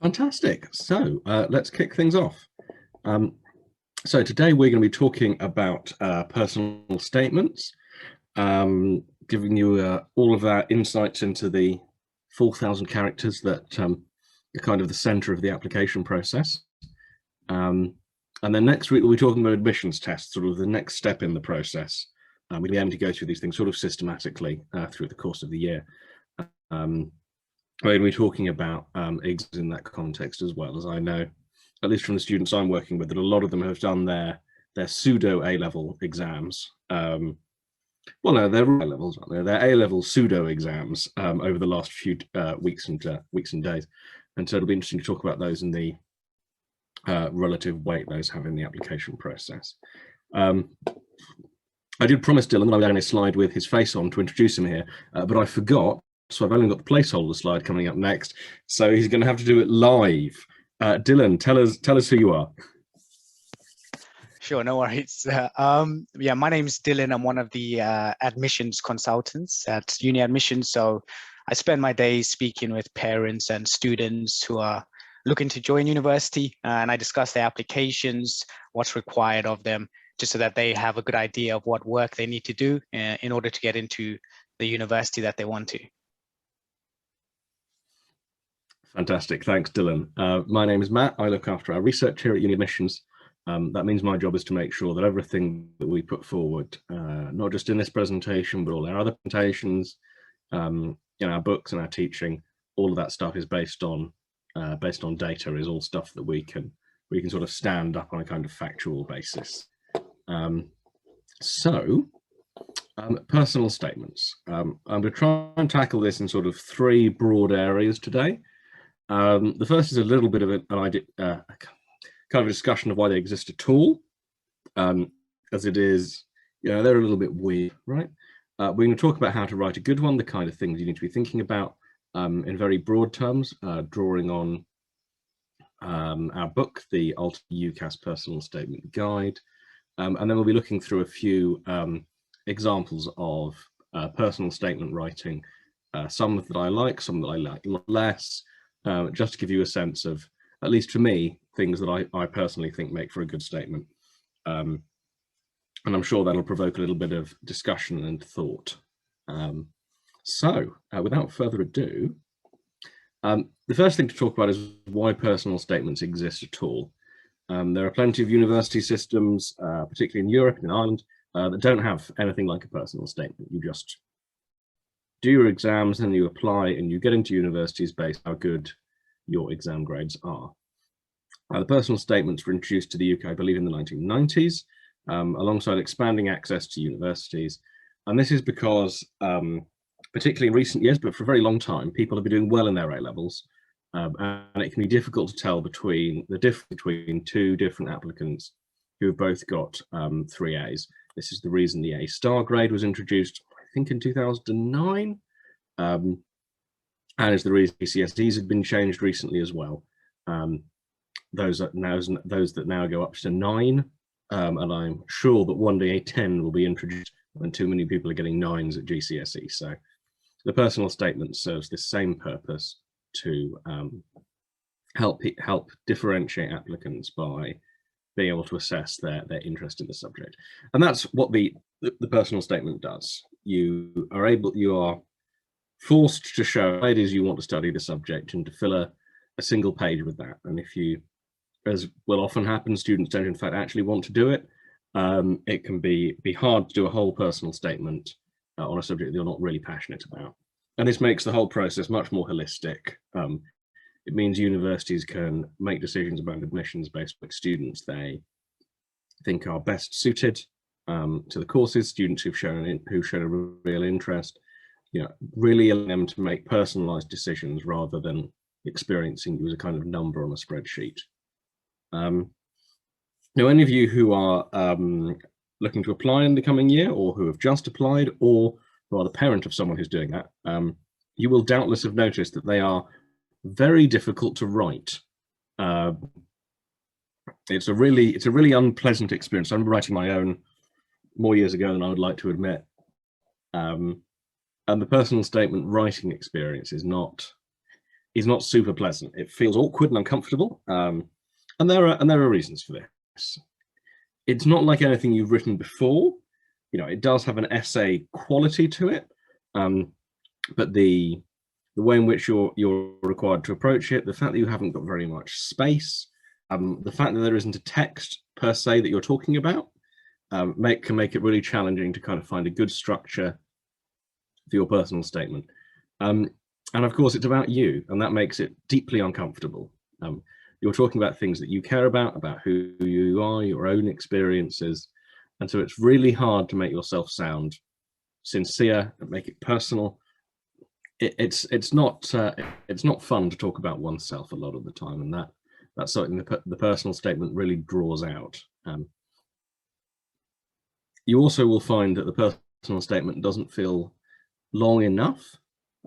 Fantastic. So let's kick things off. Um, so today we're going to be talking about personal statements, giving you all of our insights into the 4,000 characters that are kind of the center of the application process. And then next week we'll be talking about admissions tests, sort of the next step in the process. We'll be aiming to go through these things sort of systematically through the course of the year. We're going to be talking about exams in that context as well, as I know, at least from the students I'm working with, that a lot of them have done their pseudo A-level exams. Well, no, they're A-levels, aren't they? They're A-level pseudo exams over the last few weeks and days. And so it'll be interesting to talk about those and the relative weight those have in the application process. I did promise Dylan that I would add a slide with his face on to introduce him here, but I forgot. So I've only got the placeholder slide coming up next. So he's going to have to do it live. Dylan, tell us who you are. Sure, no worries. Yeah, my name is Dylan. I'm one of the admissions consultants at UniAdmissions. So I spend my days speaking with parents and students who are looking to join university, and I discuss their applications, what's required of them, just so that they have a good idea of what work they need to do in order to get into the university that they want to. Fantastic, thanks Dylan. My name is Matt. I look after our research here at UniAdmissions. That means my job is to make sure that everything that we put forward, not just in this presentation, but all our other presentations, in our books and our teaching, all of that stuff is based on data, is all stuff that we can sort of stand up on a kind of factual basis. Personal statements. I'm going to try and tackle this in sort of three broad areas today. The first is a little bit of an idea, kind of a discussion of why they exist at all, as it is, they're a little bit weird, right? We're going to talk about how to write a good one, the kind of things you need to be thinking about in very broad terms, drawing on our book, the Ultimate UCAS Personal Statement Guide, and then we'll be looking through a few examples of personal statement writing, some that I like, some that I like less, just to give you a sense of, at least for me, things that I personally think make for a good statement. And I'm sure that'll provoke a little bit of discussion and thought. Without further ado, the first thing to talk about is why personal statements exist at all. There are plenty of university systems, particularly in Europe and in Ireland, that don't have anything like a personal statement. You just do your exams and you apply and you get into universities based on how good your exam grades are. The personal statements were introduced to the UK, I believe, in the 1990s, alongside expanding access to universities. And this is because, particularly in recent years, but for a very long time, people have been doing well in their A-levels. And it can be difficult to tell the difference between two different applicants who have both got 3 A's. This is the reason the A-star grade was introduced, I think, in 2009. And is the reason GCSEs have been changed recently as well. Those that now go up to 9, and I'm sure that one day a 10 will be introduced when too many people are getting 9s at GCSE. So the personal statement serves the same purpose to help differentiate applicants by being able to assess their interest in the subject. And that's what the personal statement does. You are forced to show why it is you want to study the subject and to fill a single page with that. And if you, as will often happen, students don't in fact actually want to do it, it can be hard to do a whole personal statement on a subject that you're not really passionate about. And this makes the whole process much more holistic. It means universities can make decisions about admissions based on students they think are best suited to the courses, students who've shown a real interest, really allow them to make personalized decisions rather than experiencing you as a kind of number on a spreadsheet. Now, any of you who are looking to apply in the coming year, or who have just applied, or who are the parent of someone who's doing that, you will doubtless have noticed that they are very difficult to write. It's a really unpleasant experience. I'm writing my own more years ago than I would like to admit. And the personal statement writing experience is not is not super pleasant. It feels awkward and uncomfortable, and there are reasons for this. It's not like anything you've written before. You know, it does have an essay quality to it, but the way in which you're required to approach it, the fact that you haven't got very much space, the fact that there isn't a text per se that you're talking about, can make it really challenging to kind of find a good structure for your personal statement. And of course, it's about you, and that makes it deeply uncomfortable. You're talking about things that you care about who you are, your own experiences, and so it's really hard to make yourself sound sincere and make it personal. It's not fun to talk about oneself a lot of the time, and that's something the personal statement really draws out. You also will find that the personal statement doesn't feel long enough.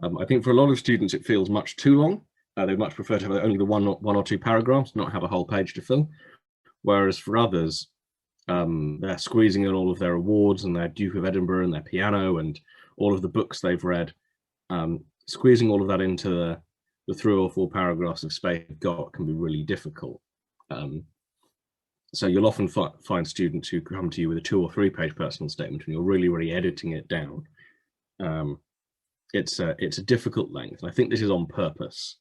I think for a lot of students it feels much too long. They much prefer to have only the one or two paragraphs, not have a whole page to fill. Whereas for others, they're squeezing in all of their awards and their Duke of Edinburgh and their piano and all of the books they've read, squeezing all of that into the 3 or 4 paragraphs of space you've got can be really difficult. So you'll often find students who come to you with a 2 or 3 page personal statement and you're really editing it down. It's a difficult length, and I think this is on purpose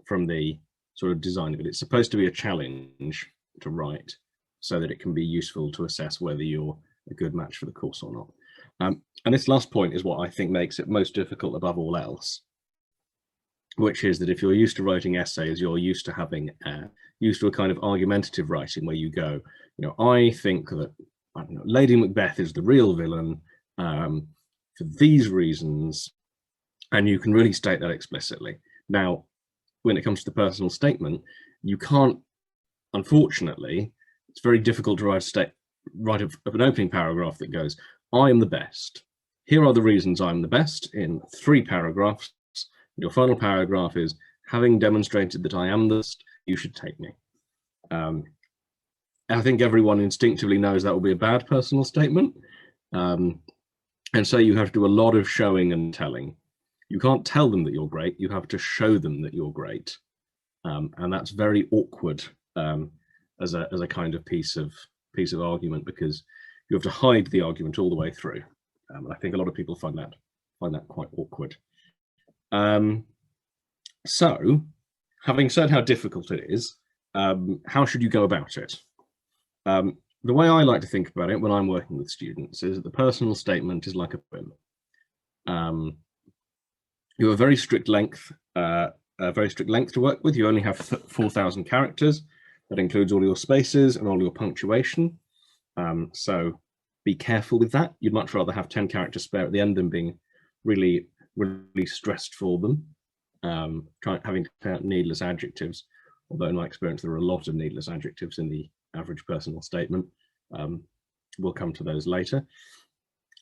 from the sort of design of it. It's supposed to be a challenge to write so that it can be useful to assess whether you're a good match for the course or not. And this last point is what I think makes it most difficult above all else, which is that if you're used to writing essays, you're used to having used to a kind of argumentative writing where you go, you know, I think that, I don't know, Lady Macbeth is the real villain for these reasons, and you can really state that explicitly. Now, when it comes to the personal statement, you can't, unfortunately, it's very difficult to write an opening paragraph that goes, I am the best. Here are the reasons I'm the best in 3 paragraphs. Your final paragraph is, having demonstrated that I am the best, you should take me. I think everyone instinctively knows that will be a bad personal statement. And so you have to do a lot of showing and telling. You can't tell them that you're great, you have to show them that you're great. And that's very awkward as a kind of piece of argument, because you have to hide the argument all the way through. And I think a lot of people find that quite awkward. So, having said how difficult it is, how should you go about it? The way I like to think about it when I'm working with students is that the personal statement is like a poem. You have a very strict length to work with. You only have 4,000 characters. That includes all your spaces and all your punctuation. So be careful with that. You'd much rather have 10 characters spare at the end than being really stressed for them, having to count needless adjectives. Although in my experience, there are a lot of needless adjectives in the average personal statement. We'll come to those later.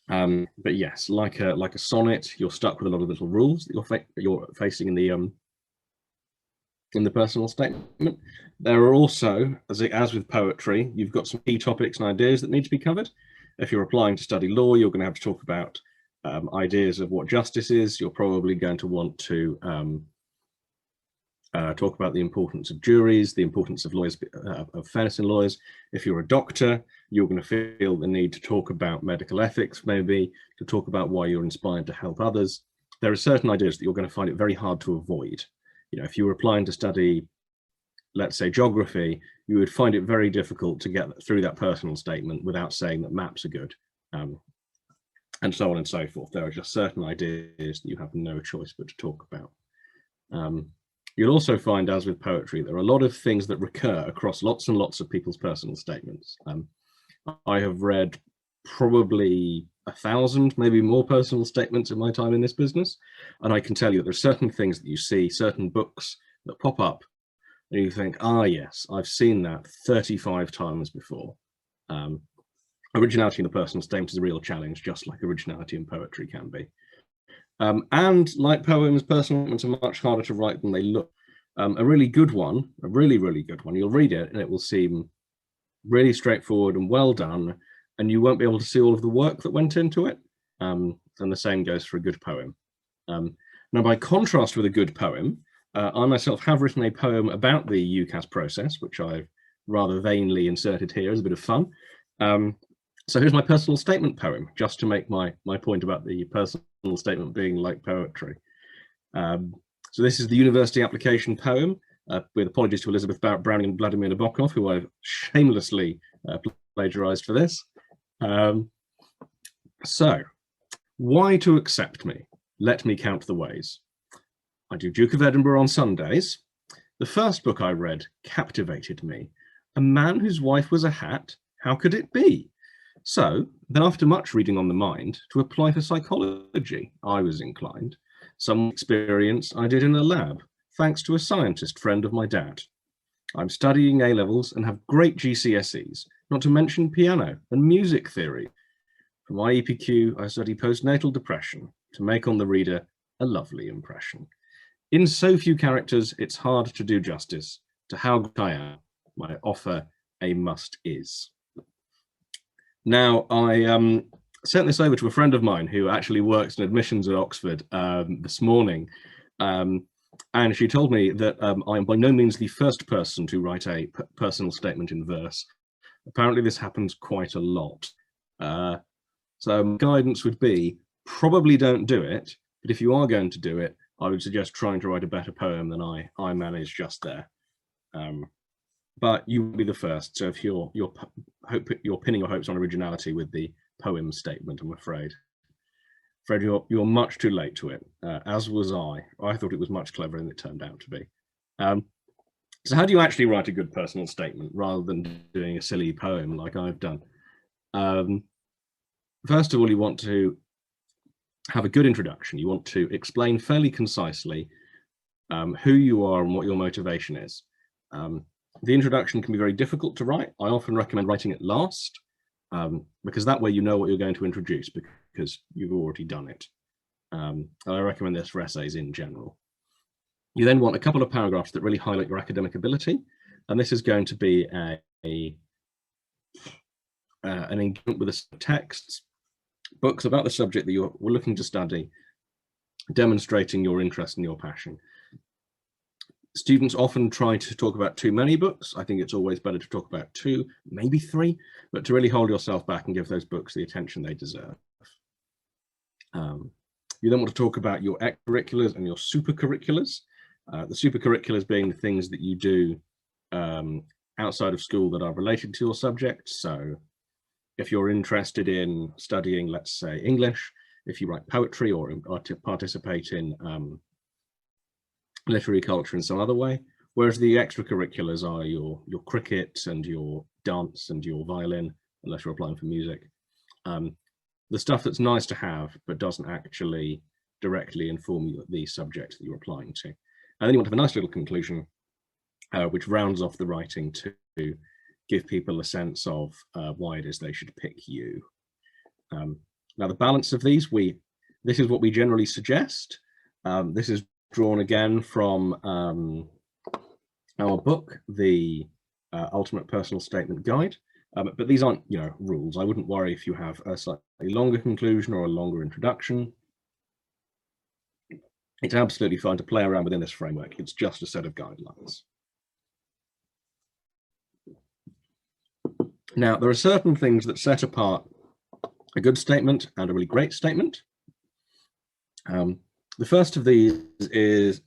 But yes, like a sonnet, you're stuck with a lot of little rules that you're facing in the personal statement. There are also, as with poetry, you've got some key topics and ideas that need to be covered. If you're applying to study law, you're going to have to talk about ideas of what justice is. You're probably going to want to talk about the importance of juries, the importance of lawyers, of fairness in lawyers. If you're a doctor, you're going to feel the need to talk about medical ethics, maybe to talk about why you're inspired to help others. There are certain ideas that you're going to find it very hard to avoid. You know, if you were applying to study, let's say, geography, you would find it very difficult to get through that personal statement without saying that maps are good, and so on and so forth. There are just certain ideas that you have no choice but to talk about. You'll also find, as with poetry, there are a lot of things that recur across lots and lots of people's personal statements. I have read probably 1,000, maybe more personal statements in my time in this business. And I can tell you that there are certain things that you see, certain books that pop up, and you think, ah, yes, I've seen that 35 times before. Originality in the personal statement is a real challenge, just like originality in poetry can be. And like poems, personal statements are much harder to write than they look. A really good one, a really good one, you'll read it and it will seem really straightforward and well done, and you won't be able to see all of the work that went into it. And the same goes for a good poem. Now, by contrast with a good poem, I myself have written a poem about the UCAS process, which I've rather vainly inserted here as a bit of fun. So here's my personal statement poem, just to make my point about the personal statement being like poetry. So this is the university application poem, with apologies to Elizabeth Barrett Browning and Vladimir Nabokov, who I've shamelessly plagiarized for this. So, why to accept me? Let me count the ways. I do Duke of Edinburgh on Sundays. The first book I read captivated me. A man whose wife was a hat, how could it be? So, then after much reading on the mind, to apply for psychology, I was inclined. Some experience I did in a lab, thanks to a scientist friend of my dad. I'm studying A-levels and have great GCSEs, not to mention piano and music theory. For my EPQ, I study postnatal depression to make on the reader a lovely impression. In so few characters, it's hard to do justice to how good I am. My offer a must is. Now, I sent this over to a friend of mine who actually works in admissions at Oxford this morning. And she told me that I am by no means the first person to write a personal statement in verse. Apparently this happens quite a lot. So guidance would be, probably don't do it, but if you are going to do it, I would suggest trying to write a better poem than I managed just there. But you will be the first, so if you're pinning your hopes on originality with the poem statement, I'm afraid. Fred, you're much too late to it, as was I. I thought it was much cleverer than it turned out to be. So how do you actually write a good personal statement rather than doing a silly poem like I've done? First of all, you want to have a good introduction. You want to explain fairly concisely who you are and what your motivation is. The introduction can be very difficult to write. I often recommend writing it last, because that way you know what you're going to introduce because you've already done it. I recommend this for essays in general. You then want a couple of paragraphs that really highlight your academic ability, and this is going to be an engagement with the texts, books about the subject that you're looking to study, demonstrating your interest and your passion. Students often try to talk about too many books. I think it's always better to talk about 2, maybe 3, but to really hold yourself back and give those books the attention they deserve. You then want to talk about your extracurriculars and your supercurriculars. The supercurriculars being the things that you do outside of school that are related to your subject. So if you're interested in studying, let's say, English, if you write poetry or to participate in literary culture in some other way, whereas the extracurriculars are your cricket and your dance and your violin, unless you're applying for music. The stuff that's nice to have, but doesn't actually directly inform you the subject that you're applying to. And then you want to have a nice little conclusion, which rounds off the writing to give people a sense of why it is they should pick you. Now, the balance of these, this is what we generally suggest. This is drawn again from our book, the Ultimate Personal Statement Guide. But these aren't, rules. I wouldn't worry if you have a slightly longer conclusion or a longer introduction. It's absolutely fine to play around within this framework. It's just a set of guidelines. Now, there are certain things that set apart a good statement and a really great statement. The first of these is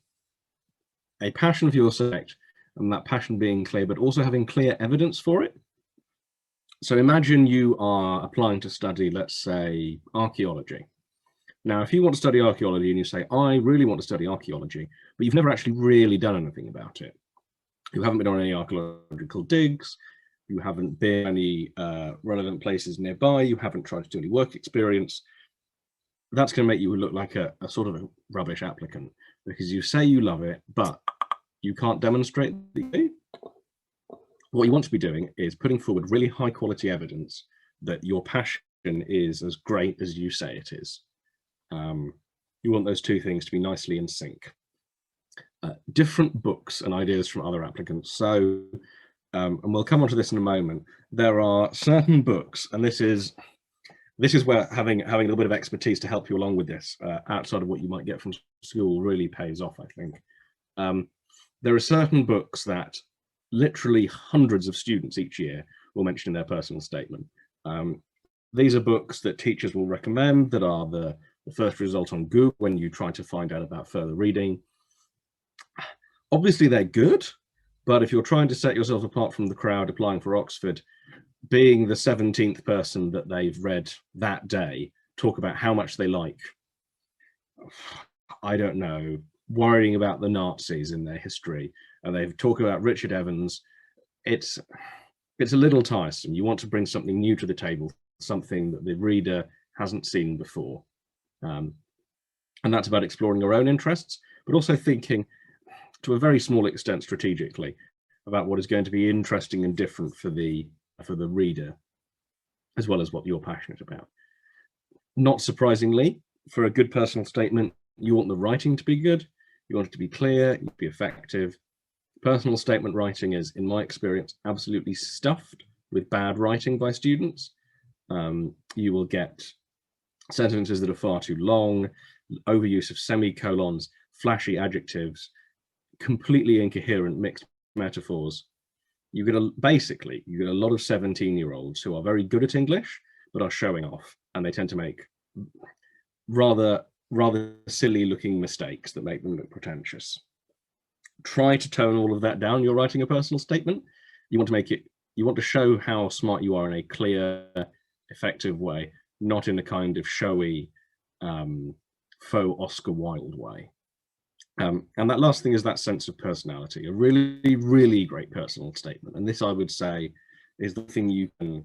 a passion for your subject, and that passion being clear, but also having clear evidence for it. So imagine you are applying to study, let's say, archaeology. Now, if you want to study archaeology and you say, I really want to study archaeology, but you've never actually really done anything about it. You haven't been on any archaeological digs, you haven't been any relevant places nearby, you haven't tried to do any work experience, that's going to make you look like a sort of a rubbish applicant, because you say you love it, but you can't demonstrate that you do. What you want to be doing is putting forward really high quality evidence that your passion is as great as you say it is. You want those two things to be nicely in sync. Different books and ideas from other applicants. So, and we'll come on to this in a moment, there are certain books, and this is where having a little bit of expertise to help you along with this, outside of what you might get from school, really pays off, I think. There are certain books that literally hundreds of students each year will mention in their personal statement. These are books that teachers will recommend, that are the first result on Google when you try to find out about further reading. Obviously they're good, but if you're trying to set yourself apart from the crowd applying for Oxford, being the 17th person that they've read that day talk about how much they like, I don't know, worrying about the Nazis in their history, and they talk about Richard Evans, it's a little tiresome. You want to bring something new to the table, something that the reader hasn't seen before. And that's about exploring your own interests, but also thinking to a very small extent strategically about what is going to be interesting and different for the reader, as well as what you're passionate about. Not surprisingly, for a good personal statement, you want the writing to be good, you want it to be clear, to be effective. Personal statement writing is, in my experience, absolutely stuffed with bad writing by students. You will get sentences that are far too long, overuse of semicolons, flashy adjectives, completely incoherent mixed metaphors. You get a lot of 17-year-olds who are very good at English, but are showing off, and they tend to make rather silly looking mistakes that make them look pretentious. Try to tone all of that down. You're writing a personal statement. You want to show how smart you are in a clear, effective way, not in a kind of showy, faux Oscar Wilde way. And that last thing is that sense of personality, a really, really great personal statement. And this, I would say, is the thing you can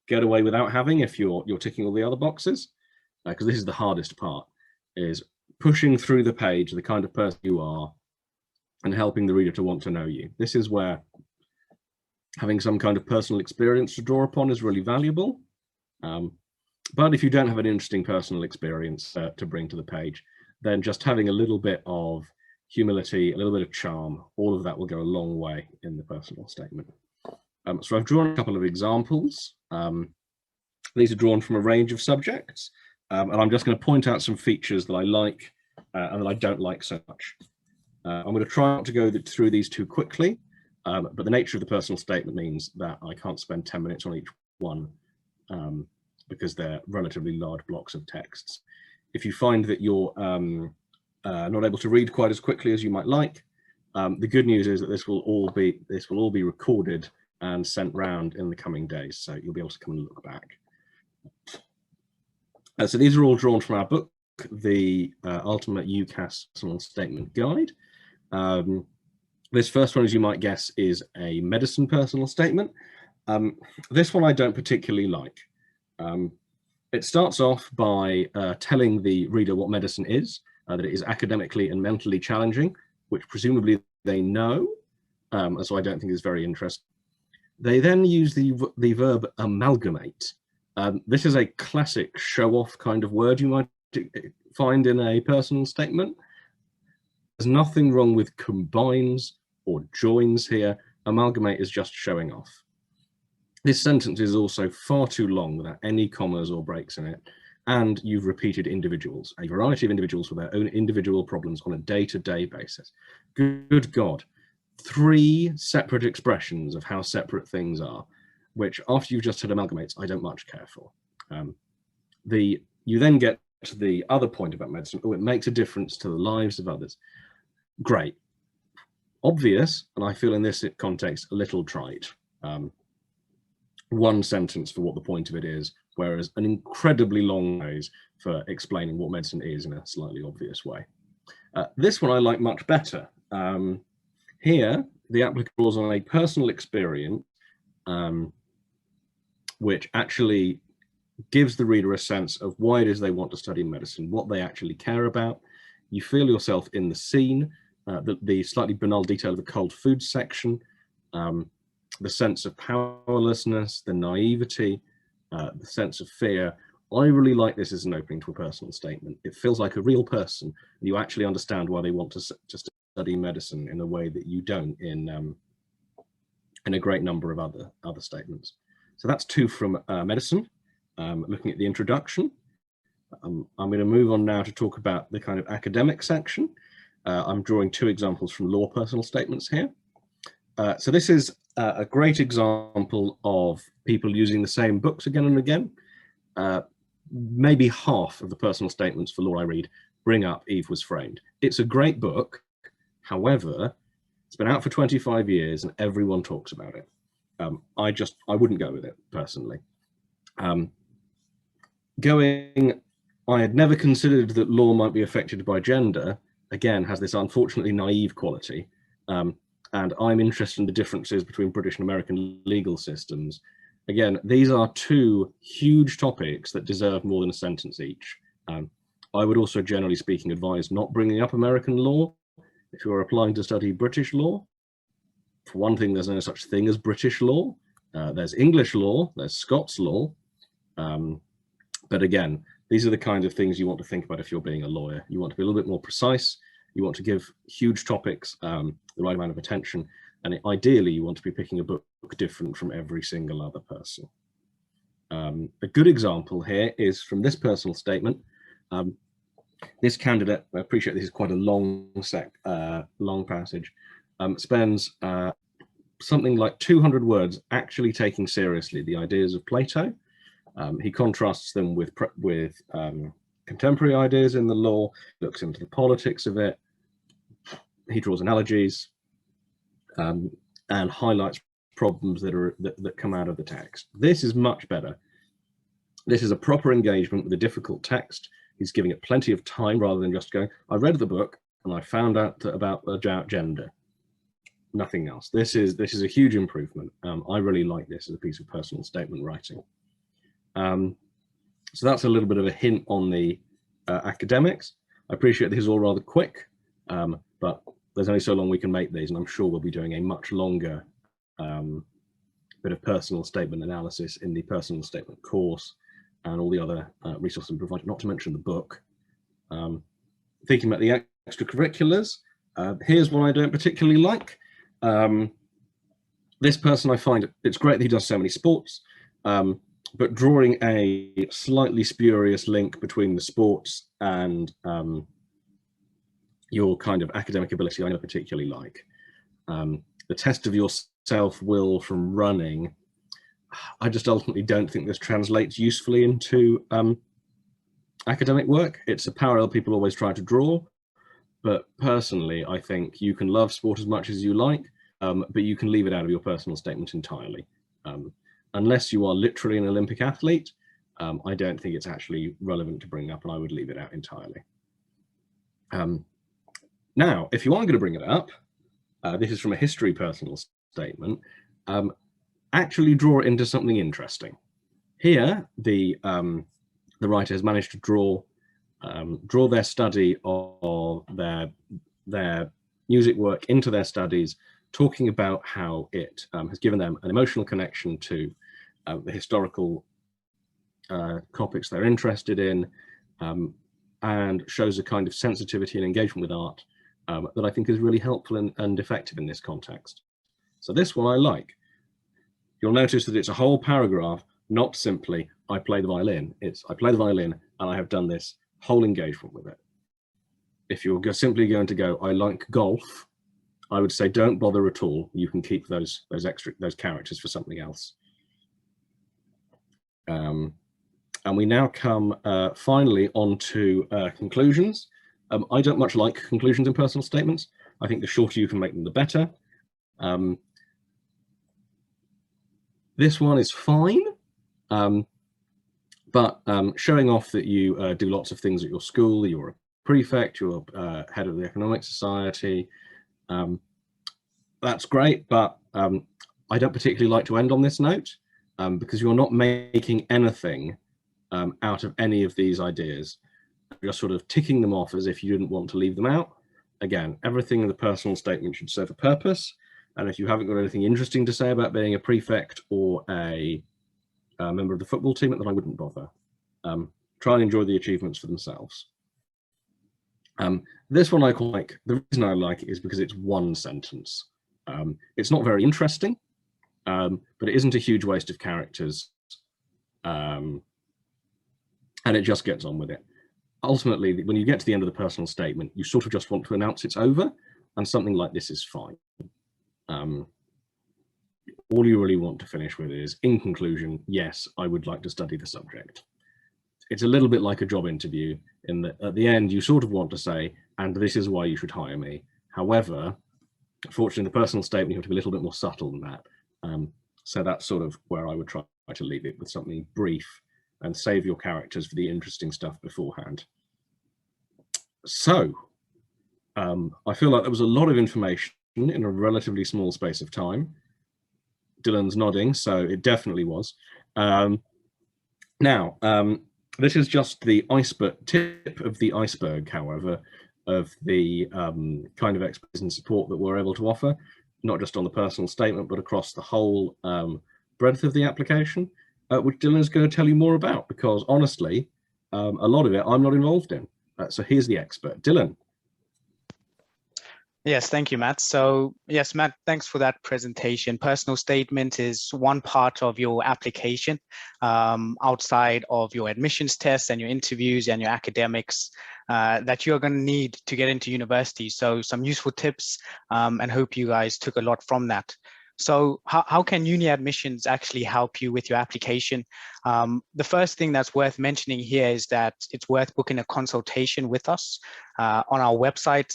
get away without having if you're ticking all the other boxes, because this is the hardest part, is pushing through the page the kind of person you are and helping the reader to want to know you. This is where having some kind of personal experience to draw upon is really valuable. But if you don't have an interesting personal experience to bring to the page, then just having a little bit of humility, a little bit of charm, all of that will go a long way in the personal statement. So I've drawn a couple of examples. These are drawn from a range of subjects, and I'm just going to point out some features that I like and that I don't like so much. I'm going to try not to go through these too quickly, but the nature of the personal statement means that I can't spend 10 minutes on each one because they're relatively large blocks of texts. If you find that you're not able to read quite as quickly as you might like, the good news is that this will all be recorded and sent round in the coming days, so you'll be able to come and look back. So these are all drawn from our book, the Ultimate UCAS Personal Statement Guide. This first one, as you might guess, is a medicine personal statement. This one I don't particularly like. It starts off by telling the reader what medicine is, that it is academically and mentally challenging, which presumably they know, so I don't think is very interesting. They then use the verb amalgamate. This is a classic show-off kind of word you might find in a personal statement. There's nothing wrong with combines or joins here. Amalgamate is just showing off. This sentence is also far too long without any commas or breaks in it. And you've repeated individuals, a variety of individuals with their own individual problems on a day-to-day basis. Good God, 3 separate expressions of how separate things are, which after you've just said amalgamates, I don't much care for. You then get to the other point about medicine. Oh, it makes a difference to the lives of others. Great. Obvious, and I feel in this context, a little trite. One sentence for what the point of it is, whereas an incredibly long phrase for explaining what medicine is in a slightly obvious way. This one I like much better. Here, the applicant draws on a personal experience, which actually gives the reader a sense of why it is they want to study medicine, what they actually care about. You feel yourself in the scene, the slightly banal detail of the cold food section, the sense of powerlessness, the naivety, the sense of fear. I really like this as an opening to a personal statement. It feels like a real person, and you actually understand why they want to study medicine in a way that you don't in a great number of other statements. So that's 2 from medicine. Looking at the introduction, I'm going to move on now to talk about the kind of academic section. I'm drawing two examples from law personal statements here. So this is a great example of people using the same books again and again. Maybe half of the personal statements for law I read bring up Eve Was Framed. It's a great book. However, it's been out for 25 years and everyone talks about it. I wouldn't go with it personally. I had never considered that law might be affected by gender, again, has this unfortunately naive quality. And I'm interested in the differences between British and American legal systems. Again, these are two huge topics that deserve more than a sentence each. I would also, generally speaking, advise not bringing up American law if you're applying to study British law. For one thing, there's no such thing as British law. There's English law, there's Scots law. But again, these are the kind of things you want to think about if you're being a lawyer. You want to be a little bit more precise. You want to give huge topics the right amount of attention. And ideally, you want to be picking a book different from every single other person. A good example here is from this personal statement. This candidate, I appreciate this is quite a long passage, spends something like 200 words actually taking seriously the ideas of Plato. He contrasts them with contemporary ideas in the law, looks into the politics of it. He draws analogies and highlights problems that come out of the text. This is much better. This is a proper engagement with a difficult text. He's giving it plenty of time rather than just going, I read the book and I found out about gender. Nothing else. This is a huge improvement. I really like this as a piece of personal statement writing. So that's a little bit of a hint on the academics. I appreciate this is all rather quick, but there's only so long we can make these, and I'm sure we'll be doing a much longer bit of personal statement analysis in the personal statement course and all the other resources we provide, not to mention the book. Thinking about the extracurriculars, here's one I don't particularly like. This person, I find it's great that he does so many sports, but drawing a slightly spurious link between the sports and your kind of academic ability, I don't particularly like. The test of your self-will from running, I just ultimately don't think this translates usefully into academic work. It's a parallel people always try to draw, but personally, I think you can love sport as much as you like, but you can leave it out of your personal statement entirely. Unless you are literally an Olympic athlete, I don't think it's actually relevant to bring up, and I would leave it out entirely. Now, if you are going to bring it up, this is from a history personal statement, actually draw it into something interesting. Here, the writer has managed to draw their study of their music work into their studies, talking about how it has given them an emotional connection to the historical topics they're interested in, and shows a kind of sensitivity and engagement with art that I think is really helpful and effective in this context. So this one I like. You'll notice that it's a whole paragraph, not simply, I play the violin. It's, I play the violin and I have done this whole engagement with it. If you're simply going to go, I like golf, I would say don't bother at all. You can keep those characters for something else. And we now come finally on to conclusions. I don't much like conclusions in personal statements. I think the shorter you can make them, the better. This one is fine, but showing off that you do lots of things at your school, you're a prefect, you're head of the Economic Society, that's great, but I don't particularly like to end on this note because you're not making anything out of any of these ideas. You're sort of ticking them off as if you didn't want to leave them out. Again, everything in the personal statement should serve a purpose. And if you haven't got anything interesting to say about being a prefect or a member of the football team, then I wouldn't bother. Try and enjoy the achievements for themselves. This one I quite like. The reason I like it is because it's one sentence. It's not very interesting, but it isn't a huge waste of characters. And it just gets on with it. ultimately, when you get to the end of the personal statement, you sort of just want to announce it's over, and something like this is fine. All you really want to finish with is, in conclusion, yes, I would like to study the subject. It's a little bit like a job interview in that at the end, you sort of want to say, and this is why you should hire me. However, fortunately, in the personal statement, you have to be a little bit more subtle than that. So that's sort of where I would try to leave it, with something brief and save your characters for the interesting stuff beforehand. So I feel like there was a lot of information in a relatively small space of time. Dylan's nodding, so it definitely was. Now, this is just the tip of the iceberg, however, of the kind of expertise and support that we're able to offer, not just on the personal statement, but across the whole breadth of the application, which Dylan is going to tell you more about, because honestly, a lot of it I'm not involved in. So here's the expert, Dylan. Yes, thank you, Matt. So yes, Matt, thanks for that presentation. Personal statement is one part of your application outside of your admissions tests and your interviews and your academics that you're going to need to get into university. So some useful tips and hope you guys took a lot from that. So how can UniAdmissions actually help you with your application? The first thing that's worth mentioning here is that it's worth booking a consultation with us on our website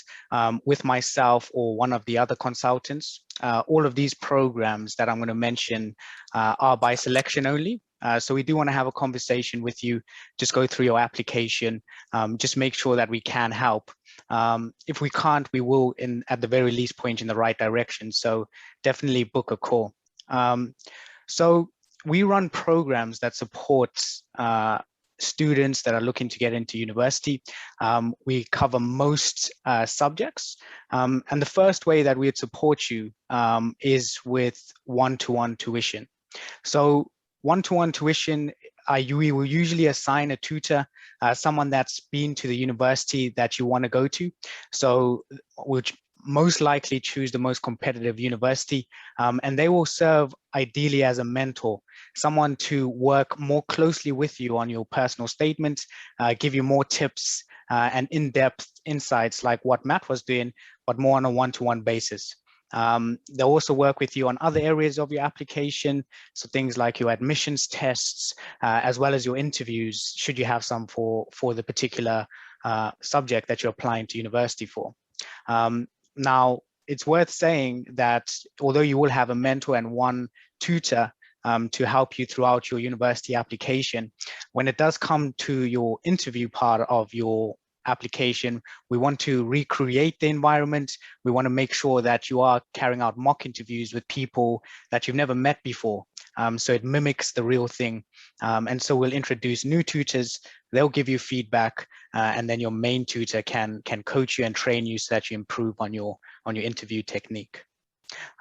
with myself or one of the other consultants. All of these programs that I'm going to mention are by selection only. So we do want to have a conversation with you, just go through your application, just make sure that we can help. If we can't, we will, at the very least, point in the right direction. So definitely book a call. So we run programs that support students that are looking to get into university. We cover most subjects. And the first way that we'd support you is with one-to-one tuition. So one-to-one tuition, we will usually assign a tutor, someone that's been to the university that you want to go to. So we'll most likely choose the most competitive university, and they will serve ideally as a mentor, someone to work more closely with you on your personal statement, give you more tips and in-depth insights like what Matt was doing, but more on a one-to-one basis. They'll also work with you on other areas of your application, so things like your admissions tests, as well as your interviews, should you have some for the particular subject that you're applying to university for. Now, it's worth saying that although you will have a mentor and one tutor to help you throughout your university application, when it does come to your interview part of your application, we want to recreate the environment. We want to make sure that you are carrying out mock interviews with people that you've never met before. So it mimics the real thing. And so we'll introduce new tutors, they'll give you feedback, and then your main tutor can coach you and train you so that you improve on your interview technique.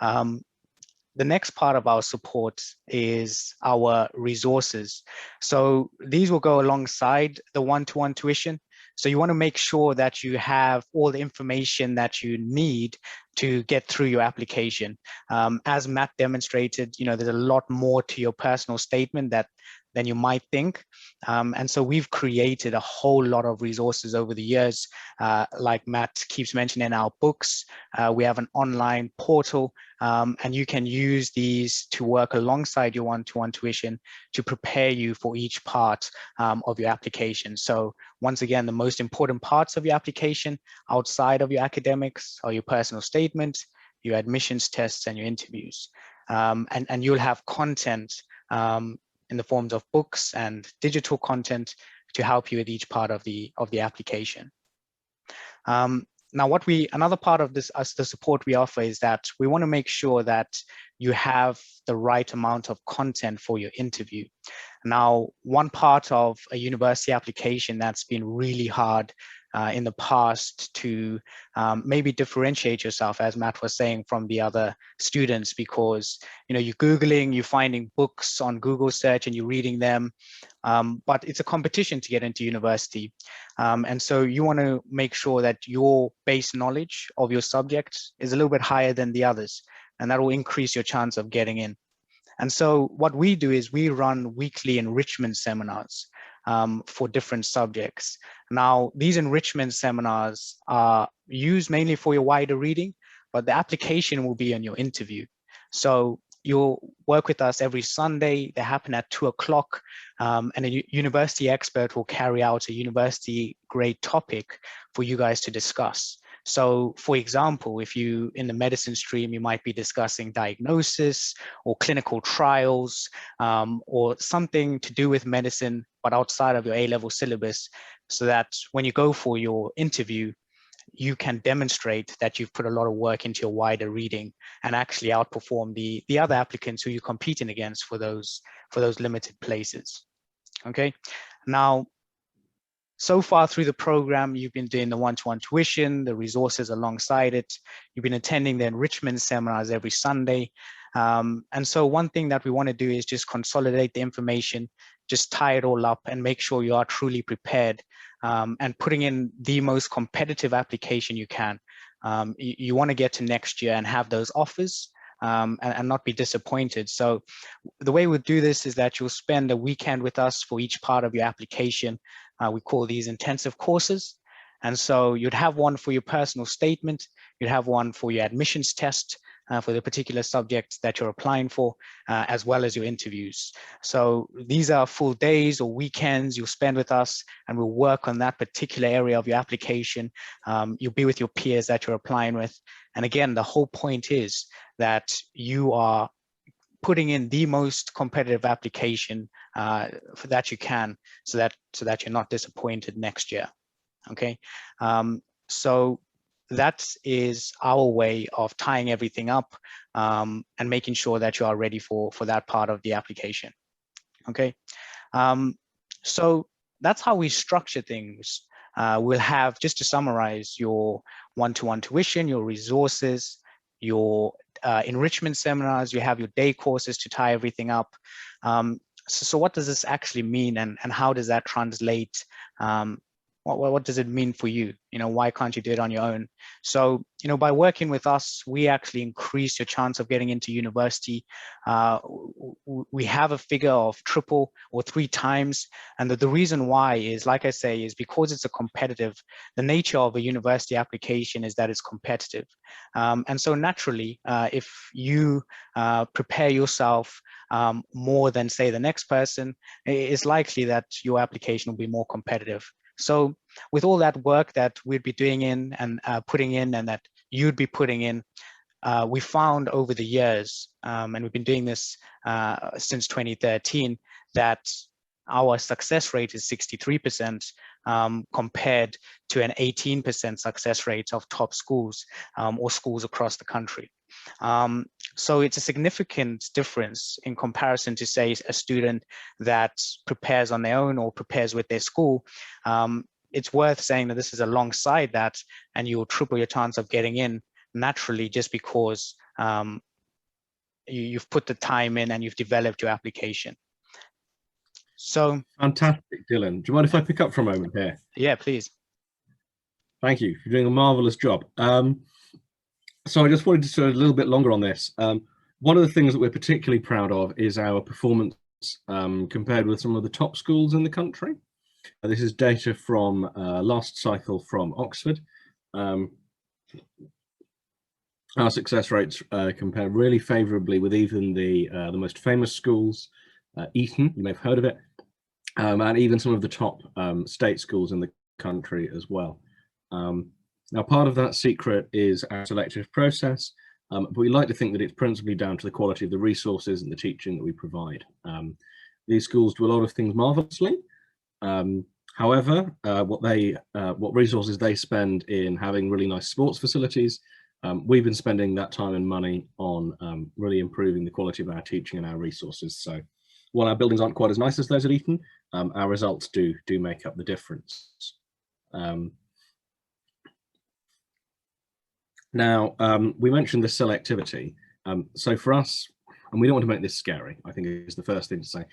The next part of our support is our resources. So these will go alongside the one-to-one tuition. So you want to make sure that you have all the information that you need to get through your application. As Matt demonstrated, there's a lot more to your personal statement than you might think. And so we've created a whole lot of resources over the years. Like Matt keeps mentioning, our books, we have an online portal, and you can use these to work alongside your one-to-one tuition to prepare you for each part of your application. So once again, the most important parts of your application outside of your academics are your personal statement, your admissions tests, and your interviews. And you'll have content in the forms of books and digital content to help you with each part of the application. Now, another part of the support we offer is that we want to make sure that you have the right amount of content for your interview. Now, one part of a university application that's been really hard in the past to maybe differentiate yourself, as Matt was saying, from the other students, because you're Googling, you're finding books on Google search and you're reading them, but it's a competition to get into university. And so you want to make sure that your base knowledge of your subject is a little bit higher than the others, and that will increase your chance of getting in. And so what we do is we run weekly enrichment seminars. for different subjects. Now, these enrichment seminars are used mainly for your wider reading, but the application will be on your interview. So you'll work with us every Sunday. They happen at 2 o'clock, and a university expert will carry out a university grade topic for you guys to discuss. So for example, if you in the medicine stream, you might be discussing diagnosis or clinical trials, or something to do with medicine, but outside of your A-level syllabus, so that when you go for your interview, you can demonstrate that you've put a lot of work into your wider reading and actually outperform the other applicants who you're competing against for those limited places. Okay, now, so far through the program, you've been doing the one-to-one tuition, the resources alongside it. You've been attending the enrichment seminars every Sunday. And so one thing that we want to do is just consolidate the information, just tie it all up and make sure you are truly prepared, and putting in the most competitive application you can. You want to get to next year and have those offers, and not be disappointed. So the way we'll do this is that you'll spend a weekend with us for each part of your application. We call these intensive courses. And so you'd have one for your personal statement, you'd have one for your admissions test, for the particular subject that you're applying for, as well as your interviews. So these are full days or weekends you'll spend with us, and we'll work on that particular area of your application. You'll be with your peers that you're applying with. And again, the whole point is that you are putting in the most competitive application for that you can, so that you're not disappointed next year. Okay, so that is our way of tying everything up, and making sure that you are ready for that part of the application. Okay, so that's how we structure things. We'll have, just to summarize, your one-to-one tuition, your resources, your enrichment seminars, you have your day courses to tie everything up. So what does this actually mean, and how does that translate? What does it mean for you? Why can't you do it on your own? So, by working with us, we actually increase your chance of getting into university. We have a figure of 3 or 4 times. And the reason why is, like I say, is because it's a competitive, the nature of a university application is that it's competitive. And so naturally, if you prepare yourself more than, say, the next person, it's likely that your application will be more competitive. So with all that work that we'd be doing in and putting in, and that you'd be putting in, we found over the years, and we've been doing this since 2013, that our success rate is 63%, compared to an 18% success rate of top schools, or schools across the country. So it's a significant difference in comparison to, say, a student that prepares on their own or prepares with their school. It's worth saying that this is alongside that, and you'll triple your chance of getting in naturally, just because you've put the time in and you've developed your application. So fantastic, Dylan. Do you mind if I pick up for a moment here? Yeah, please. Thank you. You're doing a marvelous job. So I just wanted to stay a little bit longer on this. One of the things that we're particularly proud of is our performance compared with some of the top schools in the country. This is data from last cycle from Oxford. Our success rates compare really favourably with even the most famous schools, Eton, you may have heard of it, and even some of the top state schools in the country as well. Now, part of that secret is our selective process, but we like to think that it's principally down to the quality of the resources and the teaching that we provide. These schools do a lot of things marvelously. However, what resources they spend in having really nice sports facilities, we've been spending that time and money on really improving the quality of our teaching and our resources. So while our buildings aren't quite as nice as those at Eton, our results do make up the difference. Now, we mentioned the selectivity. So for us, and we don't want to make this scary, I think is the first thing to say,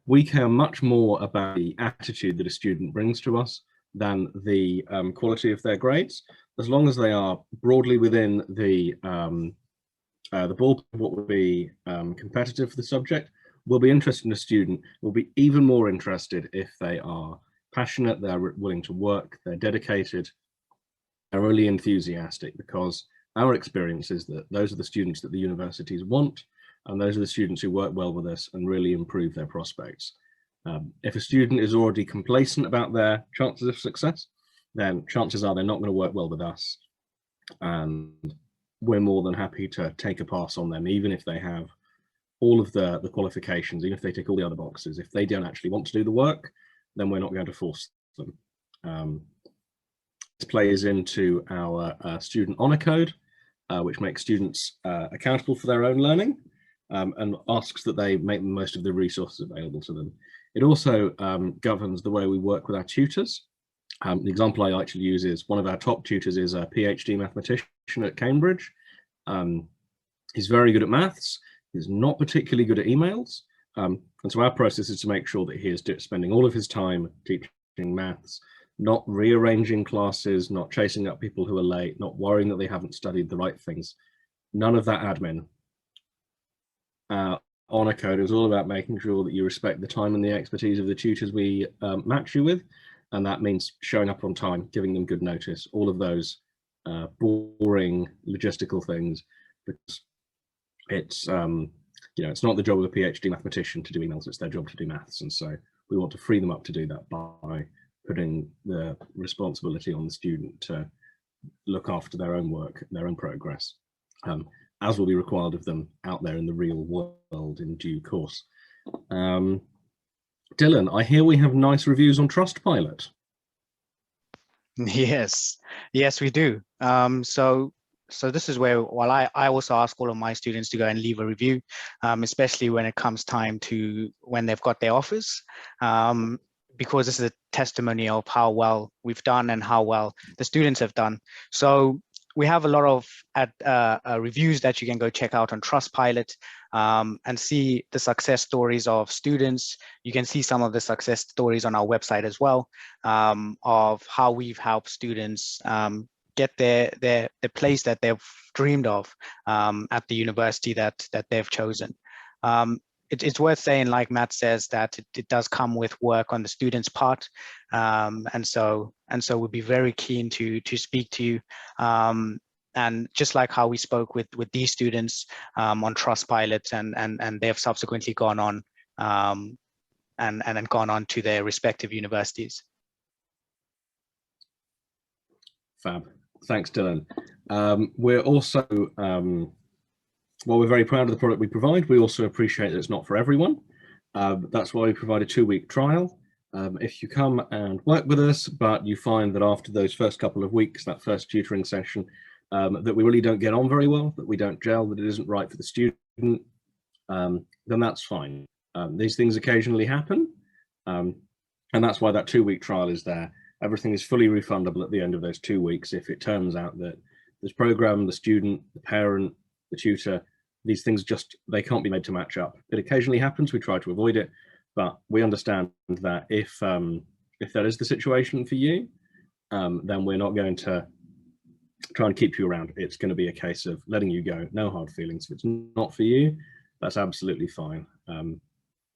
we care much more about the attitude that a student brings to us than the quality of their grades. As long as they are broadly within the ballpark of what would be competitive for the subject, will be interested in a student, will be even more interested if they are passionate, they're willing to work, they're dedicated, they're really enthusiastic, because our experience is that those are the students that the universities want, and those are the students who work well with us and really improve their prospects. If a student is already complacent about their chances of success, then chances are they're not going to work well with us, and we're more than happy to take a pass on them, even if they have all of the qualifications, even if they tick all the other boxes. If they don't actually want to do the work, then we're not going to force them. This plays into our student honor code, which makes students accountable for their own learning, and asks that they make the most of the resources available to them. It also governs the way we work with our tutors. The example I like to use is one of our top tutors is a PhD mathematician at Cambridge. He's very good at maths. He's not particularly good at emails. And so our process is to make sure that he is spending all of his time teaching maths, not rearranging classes, not chasing up people who are late, not worrying that they haven't studied the right things. None of that admin. Honor code is all about making sure that you respect the time and the expertise of the tutors we match you with. And that means showing up on time, giving them good notice, all of those boring logistical things, because it's it's not the job of a PhD mathematician to do emails, it's their job to do maths. And so we want to free them up to do that by putting the responsibility on the student to look after their own work, their own progress, as will be required of them out there in the real world in due course. Dylan, I hear we have nice reviews on Trustpilot. Yes, we do. So this is where, while I also ask all of my students to go and leave a review, especially when it comes time to when they've got their offers, because this is a testimony of how well we've done and how well the students have done. So we have a lot of reviews that you can go check out on Trustpilot and see the success stories of students. You can see some of the success stories on our website as well, of how we've helped students get the place that they've dreamed of at the university that they've chosen. It's worth saying, like Matt says, that it does come with work on the student's part, and so we'd be very keen to speak to you. And just like how we spoke with these students on Trustpilot, and they have subsequently gone on and gone on to their respective universities. Fab. Thanks, Dylan. We're also, while we're very proud of the product we provide, we also appreciate that it's not for everyone. That's why we provide a 2-week trial. If you come and work with us, but you find that after those first couple of weeks, that first tutoring session, that we really don't get on very well, that we don't gel, that it isn't right for the student, then that's fine. These things occasionally happen, and that's why that 2-week trial is there. Everything is fully refundable at the end of those 2 weeks if it turns out that this program, the student, the parent, the tutor, these things they can't be made to match up. It occasionally happens, we try to avoid it, but we understand that if that is the situation for you, then we're not going to try and keep you around. It's going to be a case of letting you go, no hard feelings. If it's not for you, that's absolutely fine.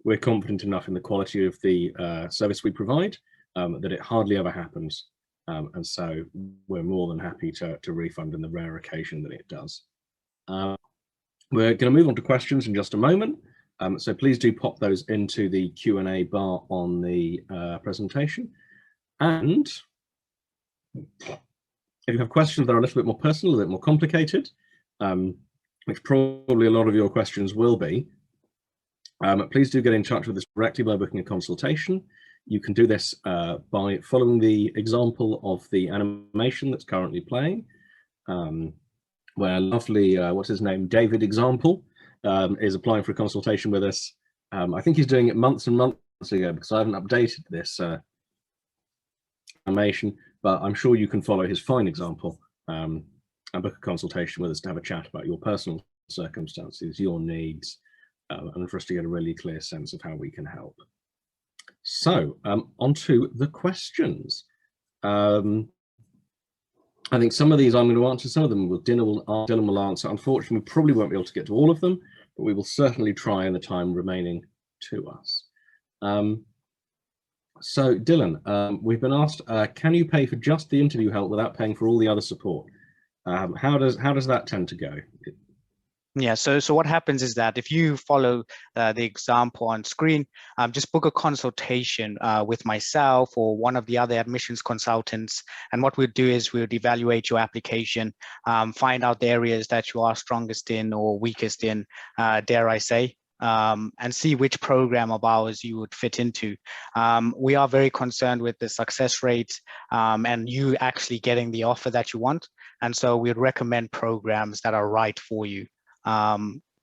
We're confident enough in the quality of the service we provide that it hardly ever happens. And so we're more than happy to refund in the rare occasion that it does. We're going to move on to questions in just a moment. So please do pop those into the Q&A bar on the presentation. And if you have questions that are a little bit more personal, a bit more complicated, which probably a lot of your questions will be, please do get in touch with us directly by booking a consultation. You can do this by following the example of the animation that's currently playing, where lovely, what's his name, David Example, is applying for a consultation with us. I think he's doing it months and months ago because I haven't updated this animation, but I'm sure you can follow his fine example and book a consultation with us to have a chat about your personal circumstances, your needs, and for us to get a really clear sense of how we can help. So on to the questions. I think some of these I'm going to answer, some of them Dylan will answer. Unfortunately, we probably won't be able to get to all of them, but we will certainly try in the time remaining to us. So Dylan, we've been asked, can you pay for just the interview help without paying for all the other support? How does that tend to go? Yeah, so what happens is that if you follow the example on screen, just book a consultation with myself or one of the other admissions consultants. And what we'll do is we'll evaluate your application, find out the areas that you are strongest in or weakest in, dare I say, and see which program of ours you would fit into. We are very concerned with the success rate and you actually getting the offer that you want. And so we'd recommend programs that are right for you.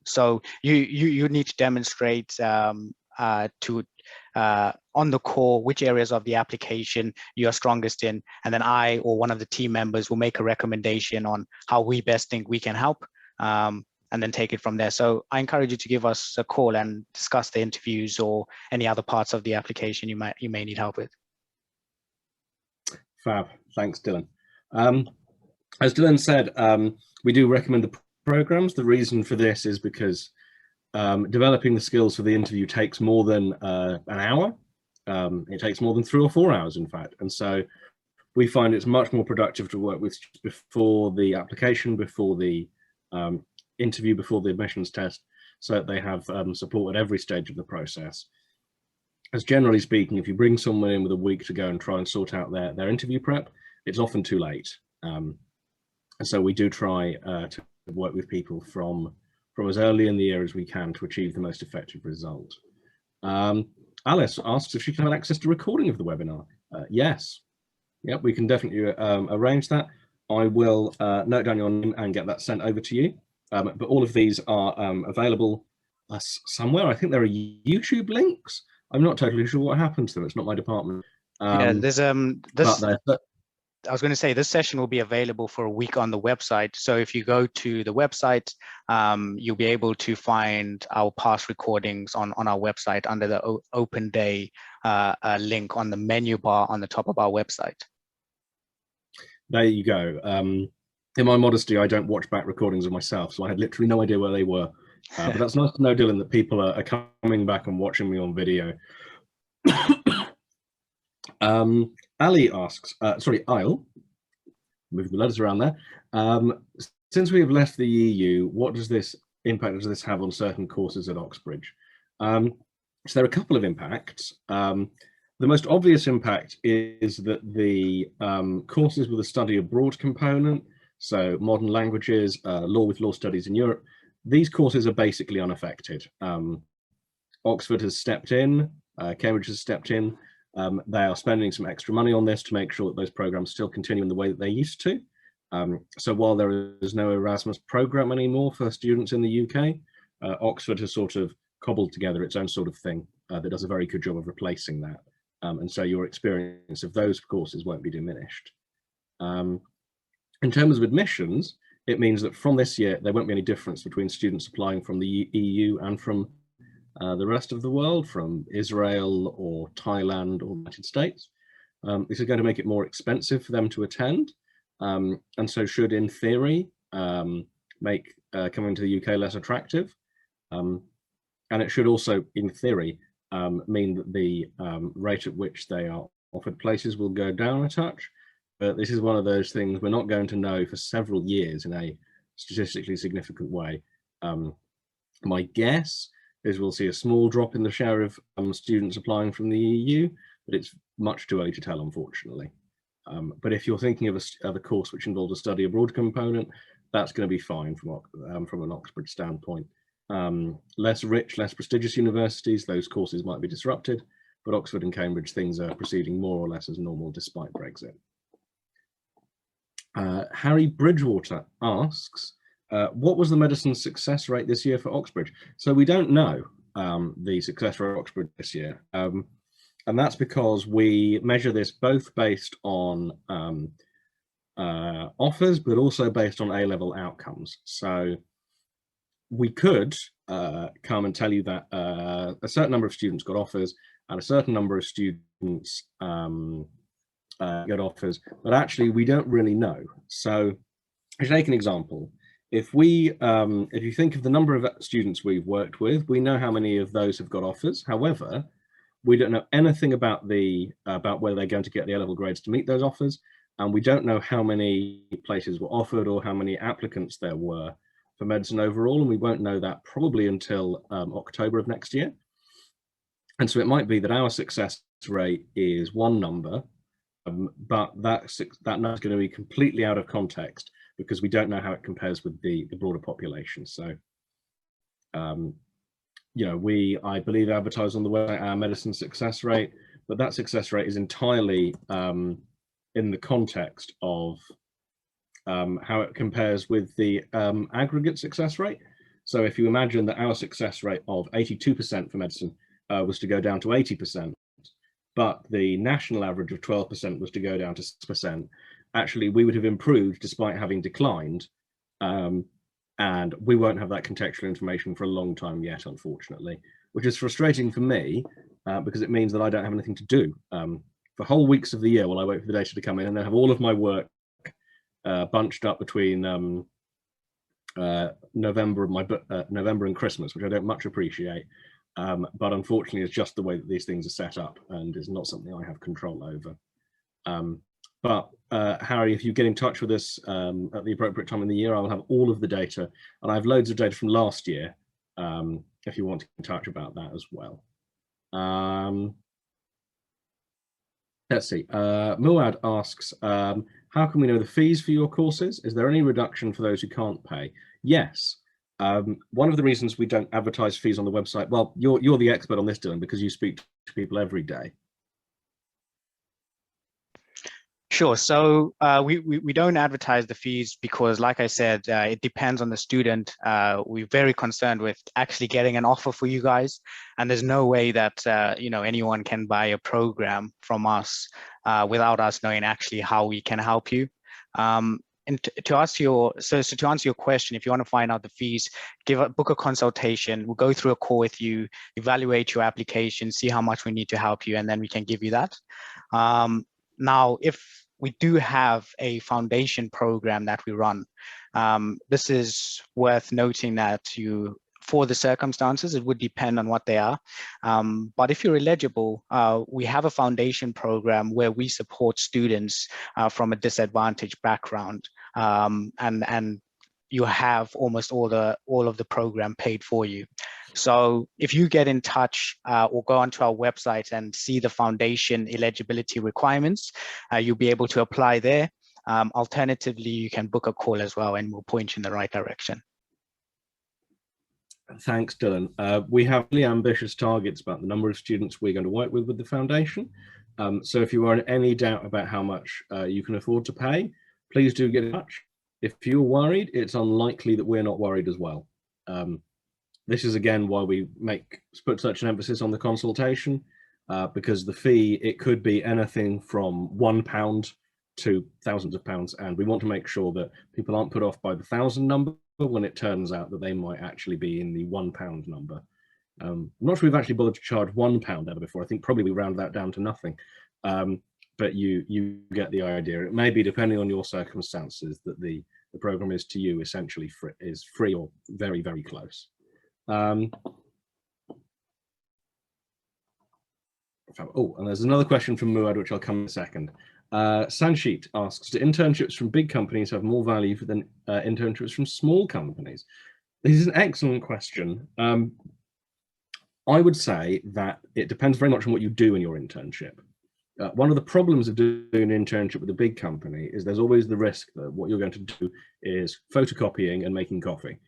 So you need to demonstrate on the call which areas of the application you are strongest in, and then I or one of the team members will make a recommendation on how we best think we can help, and then take it from there. So I encourage you to give us a call and discuss the interviews or any other parts of the application you may need help with. Fab, thanks, Dylan. As Dylan said, we do recommend the programs. The reason for this is because developing the skills for the interview takes more than an hour. It takes more than 3 or 4 hours, in fact. And so we find it's much more productive to work with before the application, before the interview, before the admissions test, so that they have support at every stage of the process. As generally speaking, if you bring someone in with a week to go and try and sort out their interview prep, it's often too late. And so we do try to work with people from as early in the year as we can to achieve the most effective result. Alice asks if she can have access to recording of the webinar. Yes, yep, we can definitely arrange that. I will note down your name and get that sent over to you. But all of these are available somewhere. I think there are YouTube links. I'm not totally sure what happened to them. It's not my department. Yeah, there's I was going to say this session will be available for a week on the website. So if you go to the website, you'll be able to find our past recordings on our website under the open day link on the menu bar on the top of our website. There you go. In my modesty, I don't watch back recordings of myself, so I had literally no idea where they were. But that's nice to know, Dylan, that people are coming back and watching me on video. Ali asks, sorry, I'll move the letters around there. Since we have left the EU, what impact does this have on certain courses at Oxbridge? So there are a couple of impacts. The most obvious impact is that the courses with a study abroad component, so modern languages, law with law studies in Europe, these courses are basically unaffected. Oxford has stepped in, Cambridge has stepped in. They are spending some extra money on this to make sure that those programs still continue in the way that they used to. So while there is no Erasmus program anymore for students in the UK, Oxford has sort of cobbled together its own sort of thing that does a very good job of replacing that. And so your experience of those courses won't be diminished. In terms of admissions, it means that from this year, there won't be any difference between students applying from the EU and from the rest of the world, from Israel or Thailand or the United States. This is going to make it more expensive for them to attend, and so should, in theory, make coming to the UK less attractive. And it should also, in theory, mean that the rate at which they are offered places will go down a touch. But this is one of those things we're not going to know for several years in a statistically significant way. My guess is we'll see a small drop in the share of students applying from the EU, but it's much too early to tell, unfortunately. But if you're thinking of a course which involves a study abroad component, that's going to be fine from an Oxford standpoint. Less rich, less prestigious universities, those courses might be disrupted, but Oxford and Cambridge, things are proceeding more or less as normal despite Brexit. Harry Bridgewater asks, what was the medicine success rate this year for Oxbridge? So we don't know the success rate for Oxbridge this year. And that's because we measure this both based on offers, but also based on A-level outcomes. So we could come and tell you that a certain number of students got offers and a certain number of students got offers, but actually we don't really know. So to take an example, if you think of the number of students we've worked with, we know how many of those have got offers. However, we don't know anything about whether they're going to get the A-level grades to meet those offers, and we don't know how many places were offered or how many applicants there were for medicine overall, and we won't know that probably until October of next year. And so it might be that our success rate is one number, but that number is going to be completely out of context because we don't know how it compares with the broader population. So, you know, I believe, advertise on the website our medicine success rate, but that success rate is entirely in the context of how it compares with the aggregate success rate. So if you imagine that our success rate of 82% for medicine was to go down to 80%, but the national average of 12% was to go down to 6%, actually we would have improved despite having declined. And we won't have that contextual information for a long time yet, unfortunately, which is frustrating for me because it means that I don't have anything to do for whole weeks of the year while I wait for the data to come in, and then have all of my work bunched up between November and Christmas, which I don't much appreciate. But unfortunately, it's just the way that these things are set up and is not something I have control over. But Harry, if you get in touch with us at the appropriate time in the year, I will have all of the data, and I have loads of data from last year if you want to get in touch about that as well. Let's see. Muad asks, how can we know the fees for your courses? Is there any reduction for those who can't pay? Yes. One of the reasons we don't advertise fees on the website, well, you're the expert on this, Dylan, because you speak to people every day. Sure. So we don't advertise the fees because, like I said, it depends on the student. We're very concerned with actually getting an offer for you guys, and there's no way that you know, anyone can buy a program from us without us knowing actually how we can help you. And to answer your question, if you want to find out the fees, book a consultation. We'll go through a call with you, evaluate your application, see how much we need to help you, and then we can give you that. Now, if we do have a foundation program that we run, this is worth noting that for the circumstances, it would depend on what they are. But if you're eligible, we have a foundation program where we support students from a disadvantaged background, and you have almost all of the program paid for you. So if you get in touch or go onto our website and see the foundation eligibility requirements, you'll be able to apply there. Alternatively, you can book a call as well, and we'll point you in the right direction. Thanks, Dylan. We have really ambitious targets about the number of students we're going to work with the foundation. So if you are in any doubt about how much you can afford to pay, please do get in touch. If you're worried, it's unlikely that we're not worried as well. This is again why we put such an emphasis on the consultation, because the fee, it could be anything from £1 to thousands of pounds, and we want to make sure that people aren't put off by the 1,000 number when it turns out that they might actually be in the £1 number. I'm not sure we've actually bothered to charge £1 ever before. I think probably we round that down to nothing. But you get the idea. It may be, depending on your circumstances, that the program is to you essentially free or very, very close. Oh, and there's another question from Muad, which I'll come in a second. Sanshit asks, do internships from big companies have more value than internships from small companies? This is an excellent question. I would say that it depends very much on what you do in your internship. One of the problems of doing an internship with a big company is there's always the risk that what you're going to do is photocopying and making coffee.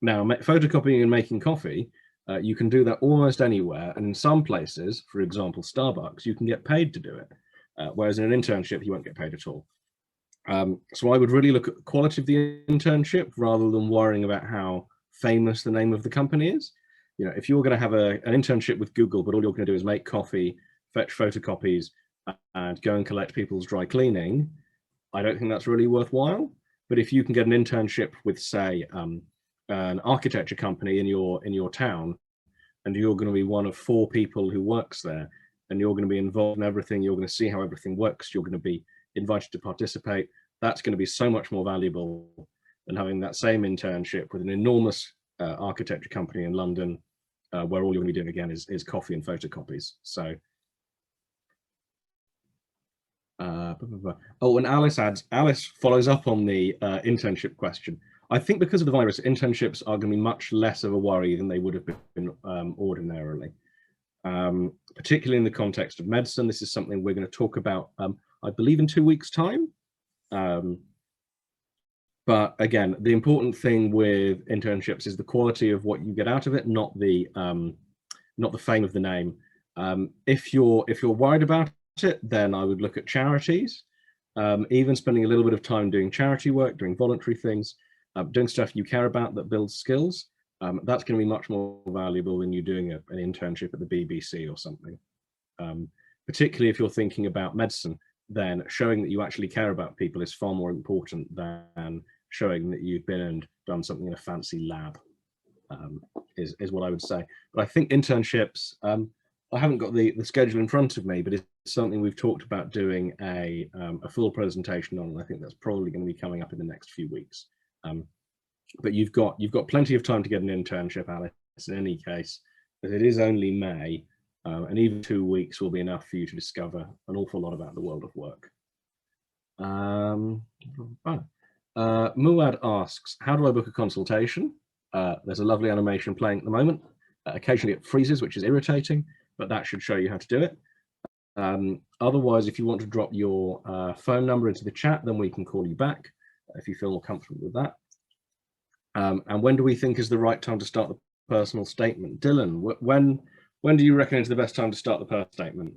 Now, photocopying and making coffee, you can do that almost anywhere. And in some places, for example, Starbucks, you can get paid to do it. Whereas in an internship, you won't get paid at all. So I would really look at the quality of the internship rather than worrying about how famous the name of the company is. You know, if you're going to have an internship with Google, but all you're going to do is make coffee, fetch photocopies, and go and collect people's dry cleaning, I don't think that's really worthwhile. But if you can get an internship with, say, an architecture company in your town, and you're going to be one of 4 people who works there, and you're going to be involved in everything, you're going to see how everything works, you're going to be invited to participate, that's going to be so much more valuable than having that same internship with an enormous architecture company in London, where all you're going to be doing again is coffee and photocopies. So, oh, and Alice follows up on the internship question. I think because of the virus, internships are going to be much less of a worry than they would have been ordinarily, particularly in the context of medicine. This is something we're going to talk about, I believe, in 2 weeks' time. But again, the important thing with internships is the quality of what you get out of it, not the fame of the name. If you're worried about it, then I would look at charities. Even spending a little bit of time doing charity work, doing voluntary things, doing stuff you care about that builds skills. That's going to be much more valuable than you doing an internship at the BBC or something. Particularly if you're thinking about medicine, then showing that you actually care about people is far more important than showing that you've been and done something in a fancy lab, is what I would say. But I think internships, I haven't got the schedule in front of me, but it's something we've talked about doing a full presentation on, and I think that's probably going to be coming up in the next few weeks. But you've got plenty of time to get an internship, Alice, in any case, but it is only May, and even 2 weeks will be enough for you to discover an awful lot about the world of work. Muad asks, how do I book a consultation? There's a lovely animation playing at the moment. Occasionally it freezes, which is irritating, but that should show you how to do it. Otherwise, if you want to drop your phone number into the chat, then we can call you back if you feel more comfortable with that. And when do we think is the right time to start the personal statement? Dylan, when do you reckon is the best time to start the personal statement?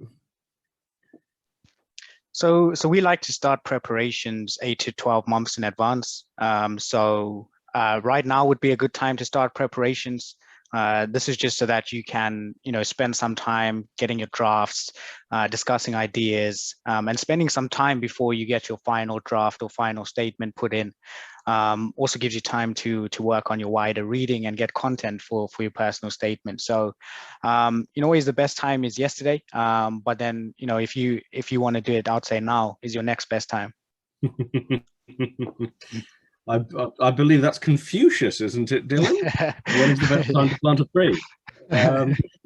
So we like to start preparations 8 to 12 months in advance. Right now would be a good time to start preparations. This is just so that you can, spend some time getting your drafts, discussing ideas, and spending some time before you get your final draft or final statement put in. Also gives you time to work on your wider reading and get content for your personal statement. So, always the best time is yesterday. But then, if you want to do it, I'd say now is your next best time. I believe that's Confucius, isn't it, Dylan? When is the best time to plant a tree?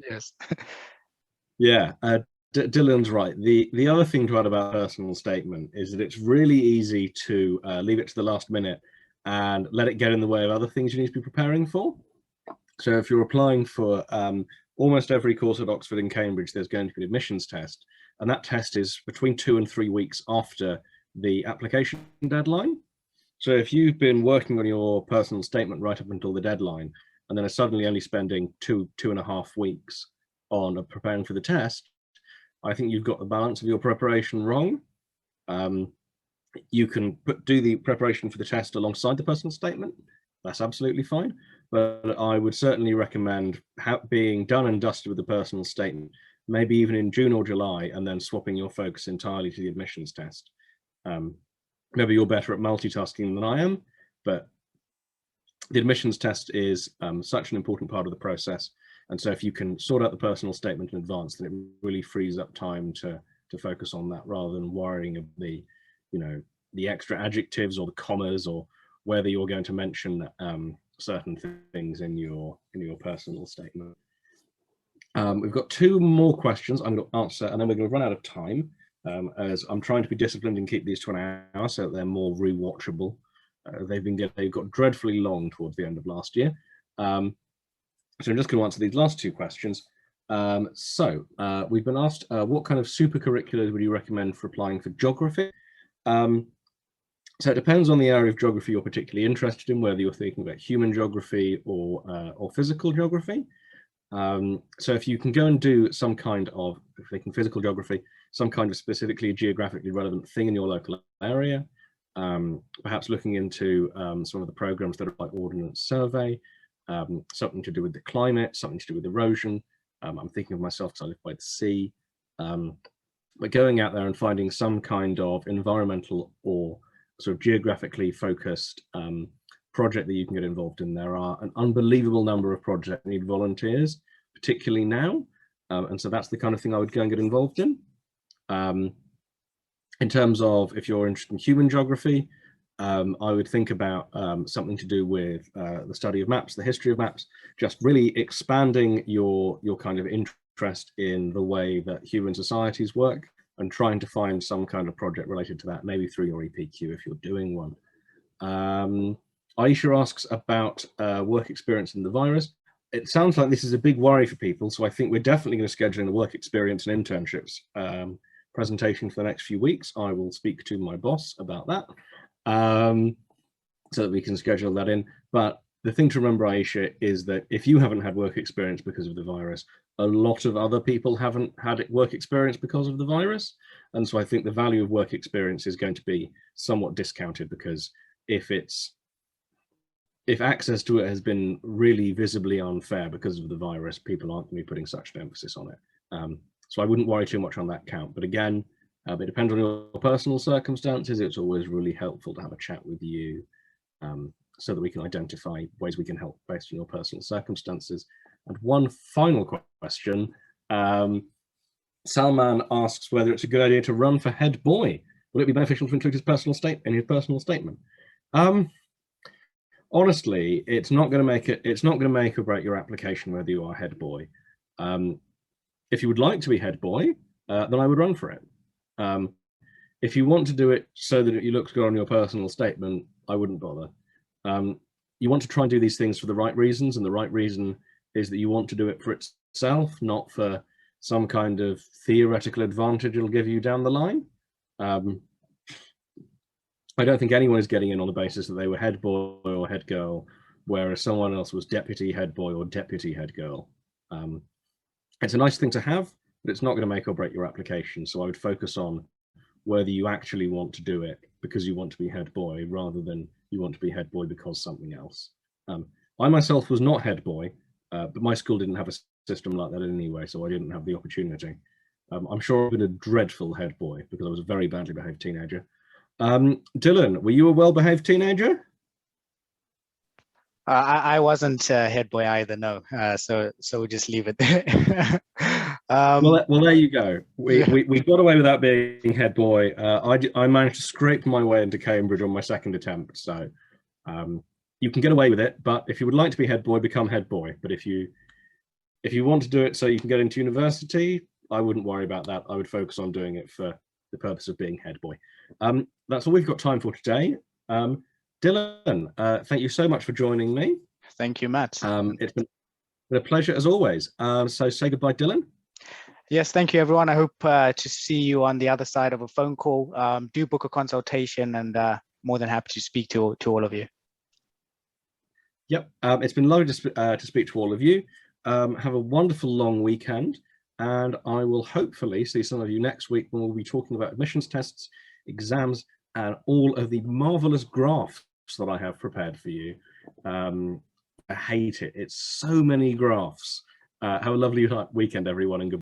Yes. Yeah, Dylan's right. The other thing to add about a personal statement is that it's really easy to leave it to the last minute and let it get in the way of other things you need to be preparing for. So if you're applying for almost every course at Oxford and Cambridge, there's going to be an admissions test, and that test is between 2 and 3 weeks after the application deadline. So if you've been working on your personal statement right up until the deadline, and then are suddenly only spending 2.5 weeks on preparing for the test, I think you've got the balance of your preparation wrong. You can do the preparation for the test alongside the personal statement. That's absolutely fine. But I would certainly recommend being done and dusted with the personal statement, maybe even in June or July, and then swapping your focus entirely to the admissions test. Maybe you're better at multitasking than I am, but the admissions test is such an important part of the process. And so if you can sort out the personal statement in advance, then it really frees up time to focus on that rather than worrying of the extra adjectives or the commas or whether you're going to mention certain things in your personal statement. We've got 2 more questions I'm going to answer, and then we're going to run out of time. As I'm trying to be disciplined and keep these to an hour so that they're more rewatchable. They've got dreadfully long towards the end of last year. So I'm just going to answer these last 2 questions. We've been asked, what kind of super curriculars would you recommend for applying for geography? So it depends on the area of geography you're particularly interested in, whether you're thinking about human geography or physical geography. So if you can go and do some kind of, if thinking physical geography, some kind of specifically geographically relevant thing in your local area, perhaps looking into some of the programs that are like Ordnance Survey, something to do with the climate, something to do with erosion. I'm thinking of myself because I live by the sea. But going out there and finding some kind of environmental or sort of geographically focused project that you can get involved in. There are an unbelievable number of projects that need volunteers, particularly now. And so that's the kind of thing I would go and get involved in. In terms of if you're interested in human geography, I would think about something to do with the study of maps, the history of maps, just really expanding your kind of interest in the way that human societies work and trying to find some kind of project related to that, maybe through your EPQ if you're doing one. Aisha asks about work experience in the virus. It sounds like this is a big worry for people, so I think we're definitely going to schedule in a work experience and internships presentation for the next few weeks. I will speak to my boss about that so that we can schedule that in. But the thing to remember, Aisha, is that if you haven't had work experience because of the virus, a lot of other people haven't had work experience because of the virus. And so I think the value of work experience is going to be somewhat discounted, because if access to it has been really visibly unfair because of the virus, people aren't going to be putting such an emphasis on it. So I wouldn't worry too much on that count. But again, it depends on your personal circumstances. It's always really helpful to have a chat with you so that we can identify ways we can help based on your personal circumstances. And one final question, Salman asks whether it's a good idea to run for head boy. Will it be beneficial to include his personal statement? Honestly, it's not going to make or break your application whether you are head boy. If you would like to be head boy, then I would run for it. If you want to do it so that it looks good on your personal statement, I wouldn't bother. You want to try and do these things for the right reasons, and the right reason is that you want to do it for itself, not for some kind of theoretical advantage it'll give you down the line. I don't think anyone is getting in on the basis that they were head boy or head girl, whereas someone else was deputy head boy or deputy head girl. It's a nice thing to have, but it's not going to make or break your application. So I would focus on whether you actually want to do it because you want to be head boy rather than you want to be head boy because something else. I myself was not head boy, but my school didn't have a system like that anyway, so I didn't have the opportunity. I'm sure I've been a dreadful head boy because I was a very badly behaved teenager. Dylan, were you a well-behaved teenager? I wasn't head boy either, no. So we'll just leave it there. Well, there you go. We got away without being head boy. I managed to scrape my way into Cambridge on my second attempt. So you can get away with it. But if you would like to be head boy, become head boy. But if you want to do it so you can get into university, I wouldn't worry about that. I would focus on doing it for the purpose of being head boy. That's all we've got time for today. Dylan, thank you so much for joining me. Thank you, Matt. It's been a pleasure as always. So say goodbye, Dylan. Yes, thank you, everyone. I hope to see you on the other side of a phone call. Do book a consultation, and more than happy to speak to all of you. Yep, it's been lovely to speak to all of you. Have a wonderful long weekend, and I will hopefully see some of you next week when we'll be talking about admissions tests, exams, and all of the marvelous graphs that I have prepared for you. I hate it. It's so many graphs. Have a lovely weekend, everyone, and goodbye.